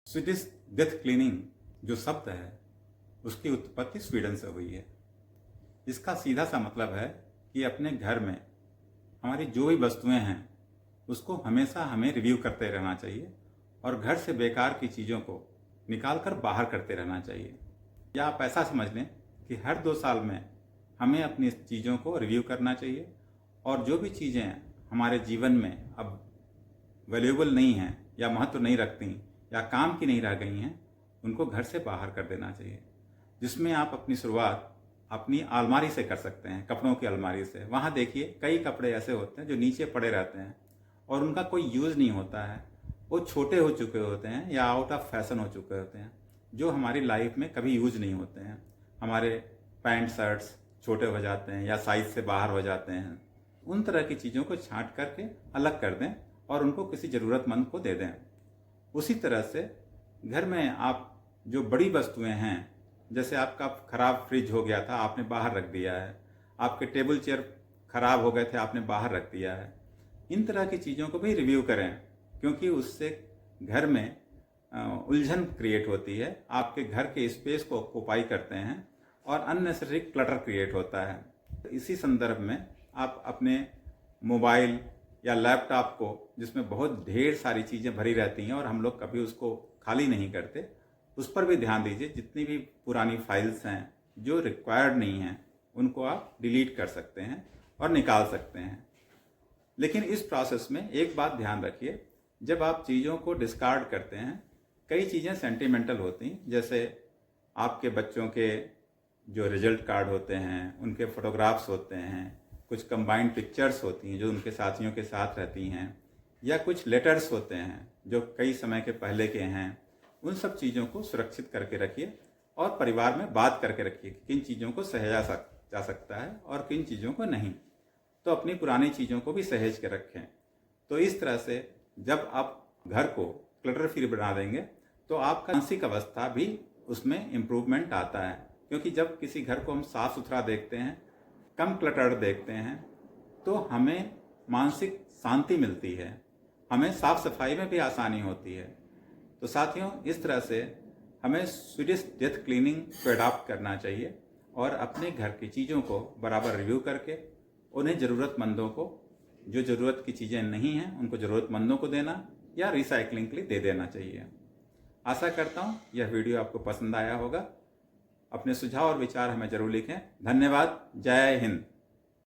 Swedish death cleaning जो शब्द है उसकी उत्पत्ति स्वीडन से हुई है। इसका सीधा सा मतलब है कि अपने घर में हमारी जो भी वस्तुएं हैं उसको हमेशा हमें रिव्यू करते रहना चाहिए और घर से बेकार की चीज़ों को निकाल कर बाहर करते रहना चाहिए। या आप ऐसा समझ लें कि हर 2 साल में हमें अपनी चीज़ों को रिव्यू करना चाहिए और जो भी चीज़ें हमारे जीवन में अब वैल्यूएबल नहीं हैं या महत्व नहीं रखती या काम की नहीं रह गई हैं उनको घर से बाहर कर देना चाहिए। जिसमें आप अपनी शुरुआत अपनी अलमारी से कर सकते हैं, कपड़ों की अलमारी से। वहाँ देखिए कई कपड़े ऐसे होते हैं जो नीचे पड़े रहते हैं और उनका कोई यूज़ नहीं होता है, वो छोटे हो चुके होते हैं या आउट ऑफ फैशन हो चुके होते हैं, जो हमारी लाइफ में कभी यूज नहीं होते हैं। हमारे पैंट शर्ट्स छोटे हो जाते हैं या साइज से बाहर हो जाते हैं। उन तरह की चीज़ों को छांट करके अलग कर दें और उनको किसी ज़रूरतमंद को दे दें। उसी तरह से घर में आप जो बड़ी वस्तुएं हैं, जैसे आपका ख़राब फ्रिज हो गया था, आपने बाहर रख दिया है, आपके टेबल चेयर ख़राब हो गए थे, आपने बाहर रख दिया है, इन तरह की चीज़ों को भी रिव्यू करें, क्योंकि उससे घर में उलझन क्रिएट होती है, आपके घर के स्पेस को ऑक्यूपाई करते हैं और अननेसेसरी क्लटर क्रिएट होता है। तो इसी संदर्भ में आप अपने मोबाइल या लैपटॉप को, जिसमें बहुत ढेर सारी चीज़ें भरी रहती हैं और हम लोग कभी उसको खाली नहीं करते, उस पर भी ध्यान दीजिए। जितनी भी पुरानी फाइल्स हैं जो रिक्वायर्ड नहीं हैं उनको आप डिलीट कर सकते हैं और निकाल सकते हैं। लेकिन इस प्रोसेस में एक बात ध्यान रखिए, जब आप चीज़ों को डिस्कार्ड करते हैं, कई चीज़ें सेंटिमेंटल होती हैं, जैसे आपके बच्चों के जो रिजल्ट कार्ड होते हैं, उनके फोटोग्राफ्स होते हैं, कुछ कंबाइंड पिक्चर्स होती हैं जो उनके साथियों के साथ रहती हैं, या कुछ लेटर्स होते हैं जो कई समय के पहले के हैं। उन सब चीज़ों को सुरक्षित करके रखिए और परिवार में बात करके रखिए कि किन चीज़ों को सहेजा जा सकता है और किन चीज़ों को नहीं। तो अपनी पुरानी चीज़ों को भी सहेज के रखें। तो इस तरह से जब आप घर को क्लटर फ्री बना देंगे तो आपका मानसिक अवस्था भी उसमें इम्प्रूवमेंट आता है, क्योंकि जब किसी घर को हम साफ़ सुथरा देखते हैं, कम क्लटर्ड देखते हैं, तो हमें मानसिक शांति मिलती है, हमें साफ सफाई में भी आसानी होती है। तो साथियों, इस तरह से हमें स्वीडिश डेथ क्लीनिंग को अडॉप्ट करना चाहिए और अपने घर की चीज़ों को बराबर रिव्यू करके उन्हें ज़रूरतमंदों को, जो ज़रूरत की चीज़ें नहीं हैं उनको ज़रूरतमंदों को देना या रिसाइकलिंग के लिए दे देना चाहिए। आशा करता हूँ यह वीडियो आपको पसंद आया होगा। अपने सुझाव और विचार हमें ज़रूर लिखें। धन्यवाद। जय हिंद।